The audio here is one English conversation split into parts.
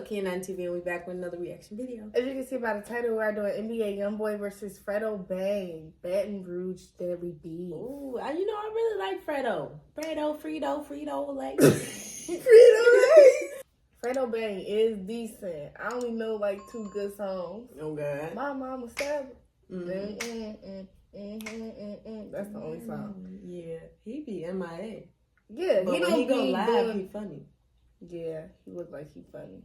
K9 TV, and we back with another reaction video. As you can see by the title, we're doing NBA Youngboy versus Fredo Bang, Baton Rouge Deadly Beef. Ooh, I really like Fredo. Fredo, like Fredo Bang is decent. I only know like 2 good songs. Okay. My mama said that's the only song. Yeah, he be MIA. Yeah, but when he go live, he funny. Yeah, he look like he funny.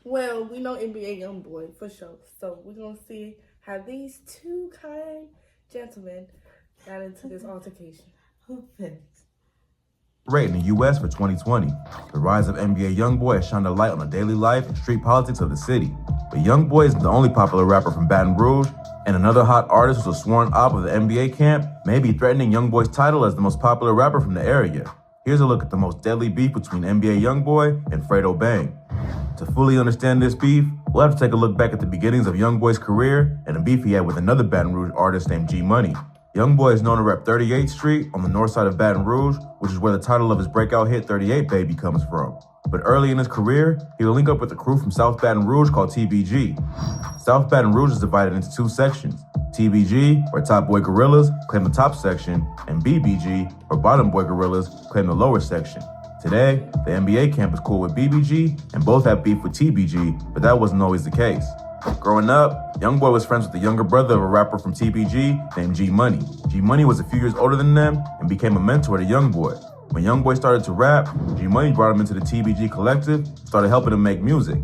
Well, we know NBA Youngboy for sure. So we're going to see how these 2 kind gentlemen got into this altercation. Rate in the U.S. for 2020. The rise of NBA Youngboy has shined a light on the daily life and street politics of the city. But Youngboy isn't the only popular rapper from Baton Rouge, and another hot artist who's a sworn op of the NBA camp may be threatening Youngboy's title as the most popular rapper from the area. Here's a look at the most deadly beef between NBA Youngboy and Fredo Bang. To fully understand this beef, we'll have to take a look back at the beginnings of Youngboy's career and a beef he had with another Baton Rouge artist named G Money. Youngboy is known to rep 38th Street on the north side of Baton Rouge, which is where the title of his breakout hit 38 Baby comes from. But early in his career, he would link up with a crew from South Baton Rouge called TBG. South Baton Rouge is divided into 2 sections. TBG, where Top Boy Gorillas, claim the top section, and BBG, where Bottom Boy Gorillas, claim the lower section. Today, the NBA camp is cool with BBG, and both have beef with TBG, but that wasn't always the case. Growing up, Youngboy was friends with the younger brother of a rapper from TBG named G Money. G Money was a few years older than them and became a mentor to Youngboy. When Youngboy started to rap, G Money brought him into the TBG collective and started helping him make music.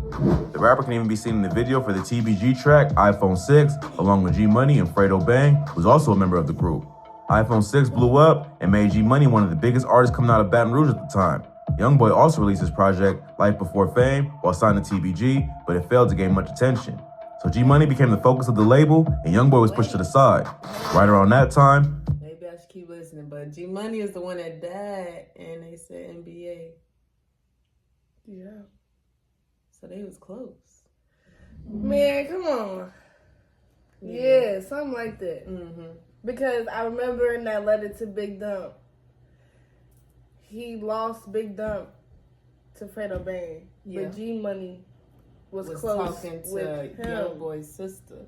The rapper can even be seen in the video for the TBG track iPhone 6, along with G Money and Fredo Bang, who's also a member of the group. iPhone 6 blew up and made G Money one of the biggest artists coming out of Baton Rouge at the time. Youngboy also released his project Life Before Fame while signed to TBG, but it failed to gain much attention. So G Money became the focus of the label, and Youngboy was pushed to the side. Right around that time, maybe I should keep listening, but G Money is the one that died, and they said NBA. Yeah. So they was close. Man, come on. Yeah, something like that. Because I remember in that letter to Big Dump, he lost Big Dump to Fredo Bang, but G Money was close talking to with him. Youngboy's sister.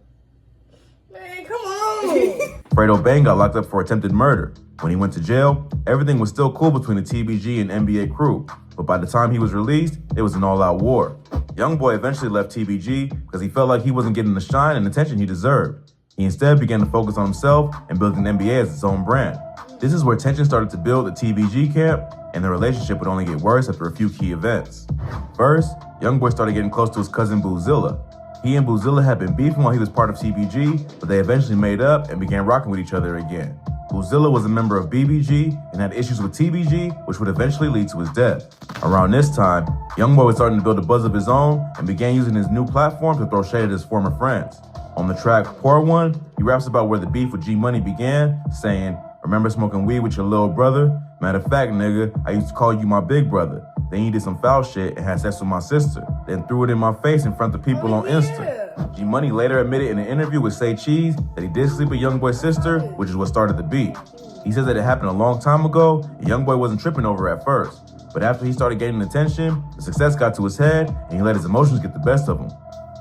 Man, come on. Fredo Bang got locked up for attempted murder. When he went to jail, everything was still cool between the TBG and NBA crew, but by the time he was released, it was an all-out war. Youngboy eventually left TBG because he felt like he wasn't getting the shine and attention he deserved. He instead began to focus on himself and building the NBA as its own brand. This is where tension started to build at TBG camp, and the relationship would only get worse after a few key events. First, Youngboy started getting close to his cousin Boozilla. He and Boozilla had been beefing while he was part of TBG, but they eventually made up and began rocking with each other again. Boozilla was a member of BBG and had issues with TBG, which would eventually lead to his death. Around this time, Youngboy was starting to build a buzz of his own and began using his new platform to throw shade at his former friends. On the track Pour One, he raps about where the beef with G Money began, saying, "Remember smoking weed with your little brother? Matter of fact, nigga, I used to call you my big brother. Then you did some foul shit and had sex with my sister. Then threw it in my face in front of people on Insta." G Money later admitted in an interview with Say Cheese that he did sleep with Youngboy's sister, which is what started the beef. He says that it happened a long time ago, and Youngboy wasn't tripping over it at first. But after he started gaining attention, the success got to his head, and he let his emotions get the best of him.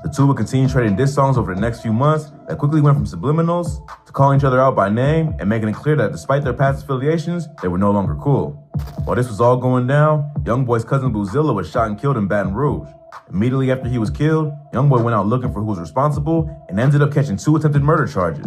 The two would continue trading diss songs over the next few months that quickly went from subliminals to calling each other out by name and making it clear that despite their past affiliations, they were no longer cool. While this was all going down, Youngboy's cousin Boozilla was shot and killed in Baton Rouge. Immediately after he was killed, Youngboy went out looking for who was responsible and ended up catching 2 attempted murder charges.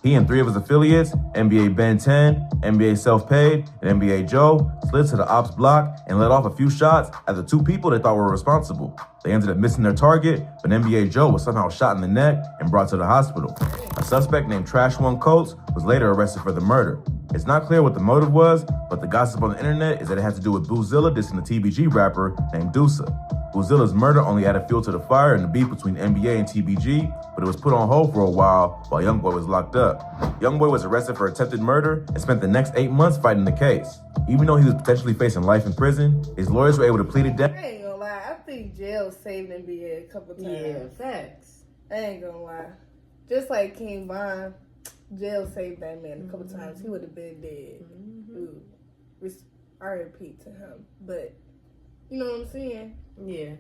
He and 3 of his affiliates, NBA Ben 10, NBA Self-Paid, and NBA Joe, slid to the ops block and let off a few shots at the 2 people they thought were responsible. They ended up missing their target, but NBA Joe was somehow shot in the neck and brought to the hospital. A suspect named Trash One Coates was later arrested for the murder. It's not clear what the motive was, but the gossip on the internet is that it has to do with Boozilla dissing the TBG rapper named Deusa. Boozilla's murder only added fuel to the fire in the beef between NBA and TBG, but it was put on hold for a while Youngboy was locked up. Youngboy was arrested for attempted murder and spent the next 8 months fighting the case. Even though he was potentially facing life in prison, his lawyers were able to plead it down. I ain't gonna lie, I think jail saved NBA a couple times. Yeah, facts. I ain't gonna lie. Just like King Von, jail saved that man a couple times. He would have been dead. R.I.P. to him. But, you know what I'm saying? Yeah.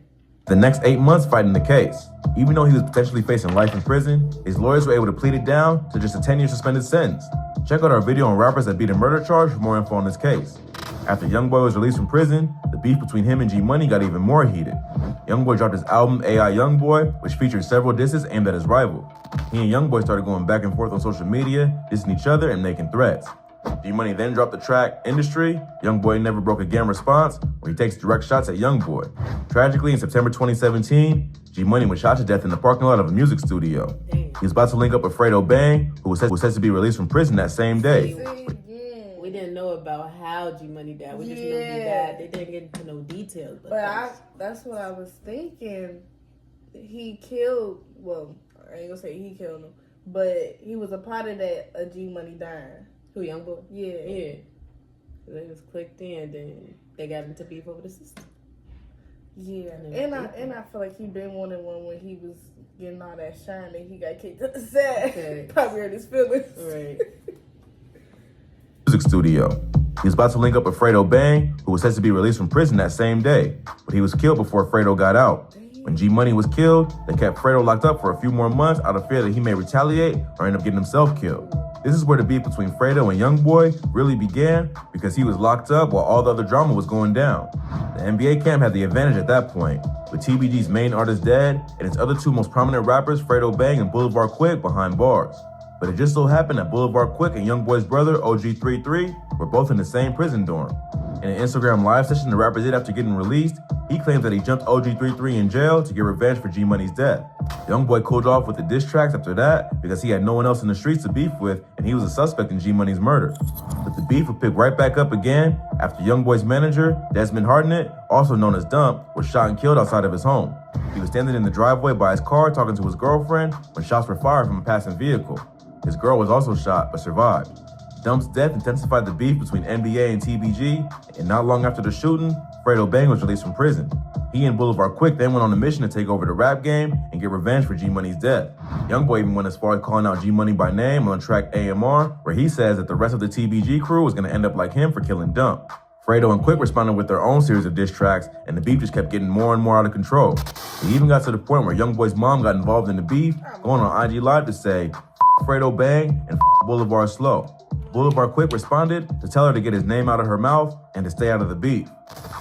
The next 8 months fighting the case. Even though he was potentially facing life in prison, his lawyers were able to plead it down to just a 10-year suspended sentence. Check out our video on rappers that beat a murder charge for more info on this case. After Youngboy was released from prison, the beef between him and G Money got even more heated. Youngboy dropped his album AI Youngboy, which featured several disses aimed at his rival. He and Youngboy started going back and forth on social media, dissing each other and making threats. G Money then dropped the track Industry. Youngboy never broke again response, where he takes direct shots at Youngboy. Tragically, in September 2017, G Money was shot to death in the parking lot of a music studio. He was about to link up with Fredo Bang, who was said to be released from prison that same day. We didn't know about how G Money died. We just knew he died. They didn't get into no details. That's what I was thinking. He killed, well, I ain't gonna say he killed him, but he was a part of that, G Money dying. Who, Youngboy? Yeah. They just clicked in, then they got into beef over the system. Yeah, and I feel like he been wanting one when he was getting all that shine and he got kicked to the side. Okay. Probably hurt his feelings. Right. Music studio. He was about to link up with Fredo Bang, who was said to be released from prison that same day, but he was killed before Fredo got out. When G Money was killed, they kept Fredo locked up for a few more months out of fear that he may retaliate or end up getting himself killed. This is where the beef between Fredo and Youngboy really began, because he was locked up while all the other drama was going down. The NBA camp had the advantage at that point, with TBG's main artist dead and its other two most prominent rappers, Fredo Bang and Boulevard Quick, behind bars. But it just so happened that Boulevard Quick and Youngboy's brother, OG33, were both in the same prison dorm. In an Instagram live session the rapper did after getting released, he claims that he jumped OG33 in jail to get revenge for G Money's death. Youngboy cooled off with the diss tracks after that because he had no one else in the streets to beef with, and he was a suspect in G Money's murder. But the beef would pick right back up again after Youngboy's manager, Desmond Hartnett, also known as Dump, was shot and killed outside of his home. He was standing in the driveway by his car talking to his girlfriend when shots were fired from a passing vehicle. His girl was also shot but survived. Dump's death intensified the beef between NBA and TBG, and not long after the shooting, Fredo Bang was released from prison. He and Boulevard Quick then went on a mission to take over the rap game and get revenge for G Money's death. Youngboy even went as far as calling out G Money by name on the track AMR, where he says that the rest of the TBG crew was going to end up like him for killing Dump. Fredo and Quick responded with their own series of diss tracks, and the beef just kept getting more and more out of control. It even got to the point where Youngboy's mom got involved in the beef, going on IG Live to say, Fredo Bang and Boulevard Slow. Boulevard Quick responded to tell her to get his name out of her mouth and to stay out of the beef.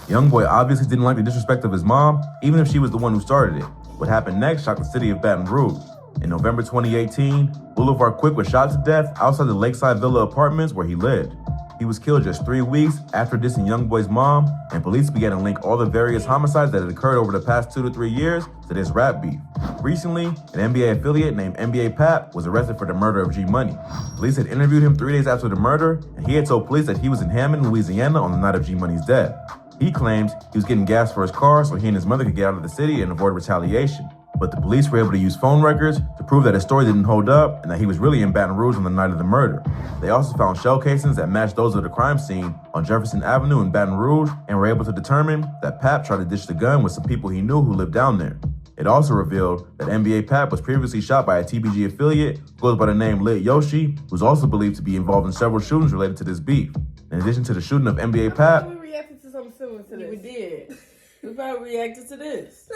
Youngboy obviously didn't like the disrespect of his mom, even if she was the one who started it. What happened next shocked the city of Baton Rouge. In November 2018, Boulevard Quick was shot to death outside the Lakeside Villa apartments where he lived. He was killed just 3 weeks after dissing Youngboy's mom, and police began to link all the various homicides that had occurred over the past 2 to 3 years to this rap beef. Recently, an NBA affiliate named NBA Pap was arrested for the murder of G Money. Police had interviewed him 3 days after the murder, and he had told police that he was in Hammond, Louisiana on the night of G Money's death. He claims he was getting gas for his car so he and his mother could get out of the city and avoid retaliation. But the police were able to use phone records to prove that his story didn't hold up and that he was really in Baton Rouge on the night of the murder. They also found shell casings that matched those of the crime scene on Jefferson Avenue in Baton Rouge and were able to determine that Pap tried to ditch the gun with some people he knew who lived down there. It also revealed that NBA Pap was previously shot by a TBG affiliate who goes by the name Lit Yoshi, who's also believed to be involved in several shootings related to this beef. In addition to the shooting of NBA Pap, We reacted to something similar to this. We did. We probably reacted to this.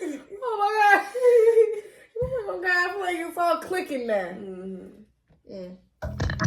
Oh my god. Oh my god, I feel like it's all clicking now.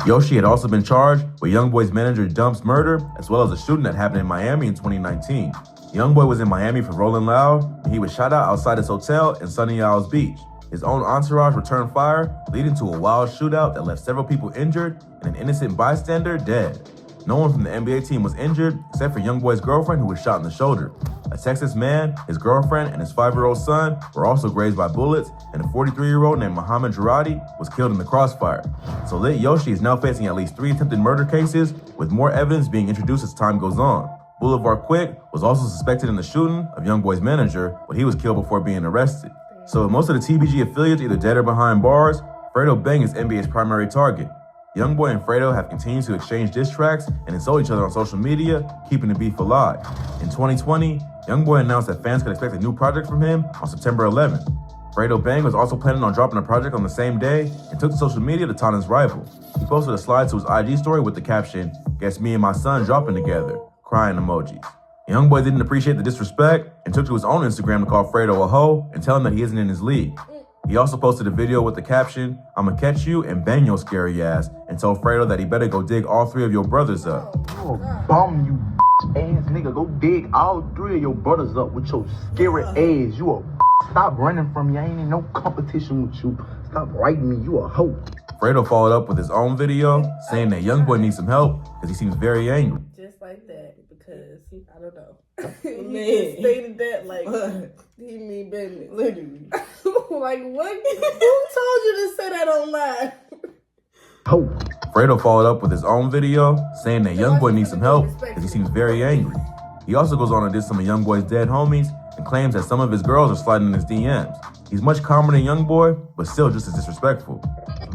Yoshi had also been charged with Youngboy's manager Dump's murder, as well as a shooting that happened in Miami in 2019. Youngboy was in Miami for Rolling Loud, and he was shot out outside his hotel in Sunny Isles Beach. His own entourage returned fire, leading to a wild shootout that left several people injured and an innocent bystander dead. No one from the NBA team was injured, except for Youngboy's girlfriend, who was shot in the shoulder. A Texas man, his girlfriend, and his 5-year-old son were also grazed by bullets, and a 43-year-old named Muhammad Jarati was killed in the crossfire. So Lit Yoshi is now facing at least 3 attempted murder cases, with more evidence being introduced as time goes on. Boulevard Quick was also suspected in the shooting of Youngboy's manager, but he was killed before being arrested. So with most of the TBG affiliates either dead or behind bars, Fredo Bang is NBA's primary target. Youngboy and Fredo have continued to exchange diss tracks and insult each other on social media, keeping the beef alive. In 2020, Youngboy announced that fans could expect a new project from him on September 11th. Fredo Bang was also planning on dropping a project on the same day and took to social media to taunt his rival. He posted a slide to his IG story with the caption, "Guess me and my son dropping together," crying emojis. Youngboy didn't appreciate the disrespect and took to his own Instagram to call Fredo a hoe and tell him that he isn't in his league. He also posted a video with the caption, "I'ma catch you and bang your scary ass," and told Fredo that he better go dig all 3 of your brothers up. You a bum, you ass nigga. Go dig all 3 of your brothers up with your scary ass. You a stop running from me. I ain't in no competition with you. Stop writing me. You a hoe. Fredo followed up with his own video saying that Youngboy needs some help because he seems very angry. Just like that, because I don't know. He just stated that like he mean business. Literally. Like what? Who told you to say that online? Hoe. Fredo followed up with his own video saying that Youngboy needs some help because he seems very angry. He also goes on to diss some of Youngboy's dead homies and claims that some of his girls are sliding in his DMs. He's much calmer than Youngboy, but still just as disrespectful.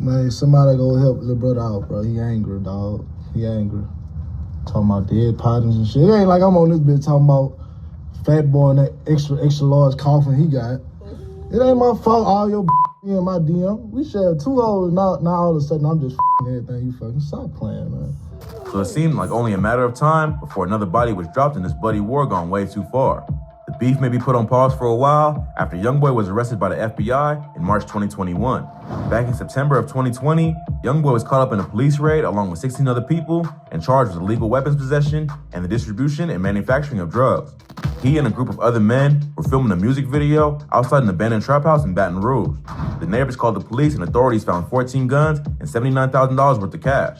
Man, somebody go help little brother out, bro. He angry, dog. He angry. Talking about dead partners and shit. It ain't like I'm on this bitch talking about fat boy and that extra large coffin he got. It ain't my fault all your in my DM. We share 2 hoes, now all of a sudden I'm just everything you fucking. Stop playing, man. So it seemed like only a matter of time before another body was dropped in this bloody war gone way too far. The beef may be put on pause for a while after Youngboy was arrested by the FBI in March 2021. Back in September of 2020, Youngboy was caught up in a police raid along with 16 other people and charged with illegal weapons possession and the distribution and manufacturing of drugs. He and a group of other men were filming a music video outside an abandoned trap house in Baton Rouge. The neighbors called the police and authorities found 14 guns and $79,000 worth of cash.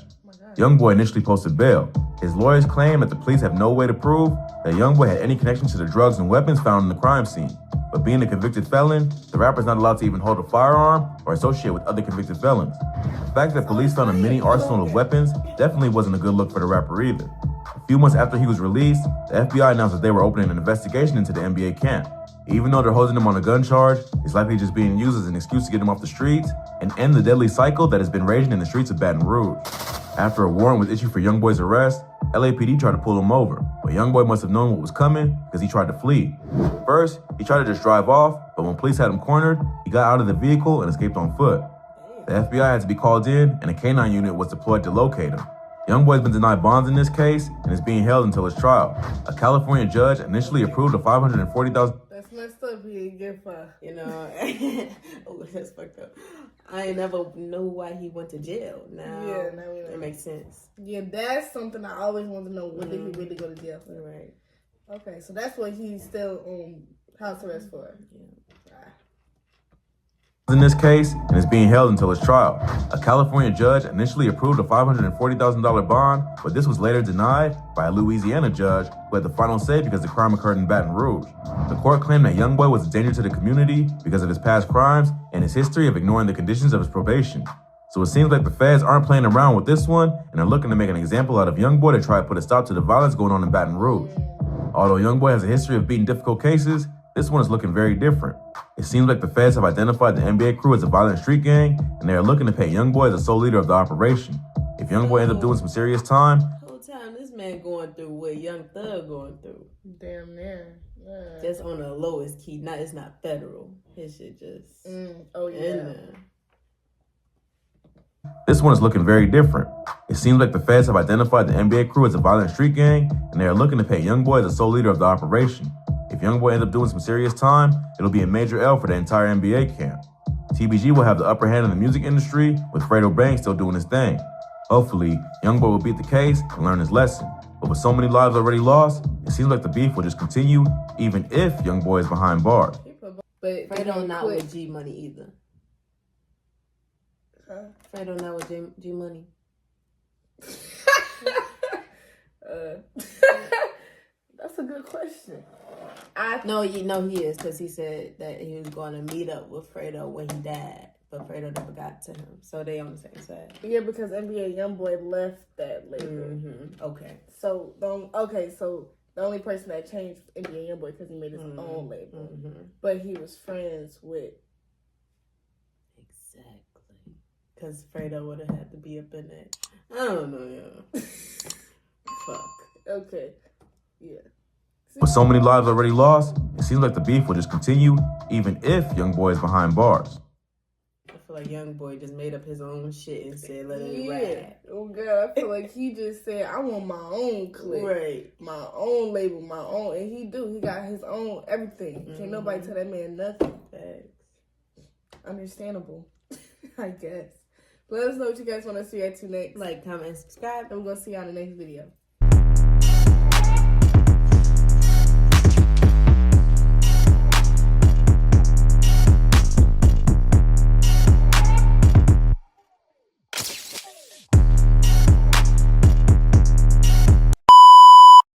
Youngboy initially posted bail. His lawyers claim that the police have no way to prove that Youngboy had any connection to the drugs and weapons found in the crime scene. But being a convicted felon, the rapper is not allowed to even hold a firearm or associate with other convicted felons. The fact that police found a mini arsenal of weapons definitely wasn't a good look for the rapper either. A few months after he was released, the FBI announced that they were opening an investigation into the NBA camp. Even though they're holding him on a gun charge, it's likely just being used as an excuse to get him off the streets and end the deadly cycle that has been raging in the streets of Baton Rouge. After a warrant was issued for Youngboy's arrest, LAPD tried to pull him over, but Youngboy must have known what was coming because he tried to flee. First, he tried to just drive off, but when police had him cornered, he got out of the vehicle and escaped on foot. The FBI had to be called in, and a K-9 unit was deployed to locate him. Youngboy's been denied bonds in this case and is being held until his trial. A California judge initially approved a $540,000. That's messed up. He didn't get fired. You know, oh, that's fucked up. I ain't never know why he went to jail. Now, Yeah, now we know. it makes sense. Yeah, that's something I always want to know. When did he really go to jail for? Right. Okay, so that's what he's still on house arrest for. Yeah. In this case and is being held until his trial. A California judge initially approved a $540,000 bond, but this was later denied by a Louisiana judge who had the final say because the crime occurred in Baton Rouge. The court claimed that Youngboy was a danger to the community because of his past crimes and his history of ignoring the conditions of his probation. So it seems like the feds aren't playing around with this one and are looking to make an example out of Youngboy to try to put a stop to the violence going on in Baton Rouge. Although Youngboy has a history of beating difficult cases, this one is looking very different. It seems like the feds have identified the NBA crew as a violent street gang, and they are looking to pay Youngboy as the sole leader of the operation. If Youngboy ends up doing some serious time, The whole time this man going through what Young Thug going through. Damn near. Yeah. Just on the lowest key. It's not federal. His shit just Oh in yeah. there. this one is looking very different. It seems like the feds have identified the NBA crew as a violent street gang, and they are looking to pay Youngboy as the sole leader of the operation. If Youngboy ends up doing some serious time, it'll be a major L for the entire NBA camp. TBG will have the upper hand in the music industry, with Fredo still doing his thing. Hopefully, Youngboy will beat the case and learn his lesson. But with so many lives already lost, it seems like the beef will just continue, even if Youngboy is behind bars. But Fredo not quit. with G Money either. Huh? Fredo not with G Money. That's a good question. No, you know he is, because he said that he was going to meet up with Fredo when he died, but Fredo never got to him. So they on the same side. Yeah, because NBA Youngboy left that label. Mm-hmm. Okay. So the only person that changed was NBA Youngboy because he made his own label, but he was friends with. Exactly. Because Fredo would have had to be up in that. I don't know, yeah. Fuck. Okay. Yeah. With so many lives already lost, it seems like the beef will just continue, even if Youngboy is behind bars. I feel feel like Youngboy just made up his own shit and said, let it Yeah. rap. Oh, God. I feel like he just said, I want my own clip. Right. My own label, my own. And he do. He got his own everything. Can't nobody tell that man nothing. Facts. Understandable, I guess. Let us know what you guys want to see at next. Like, comment, and subscribe. And we're going to see you on the next video.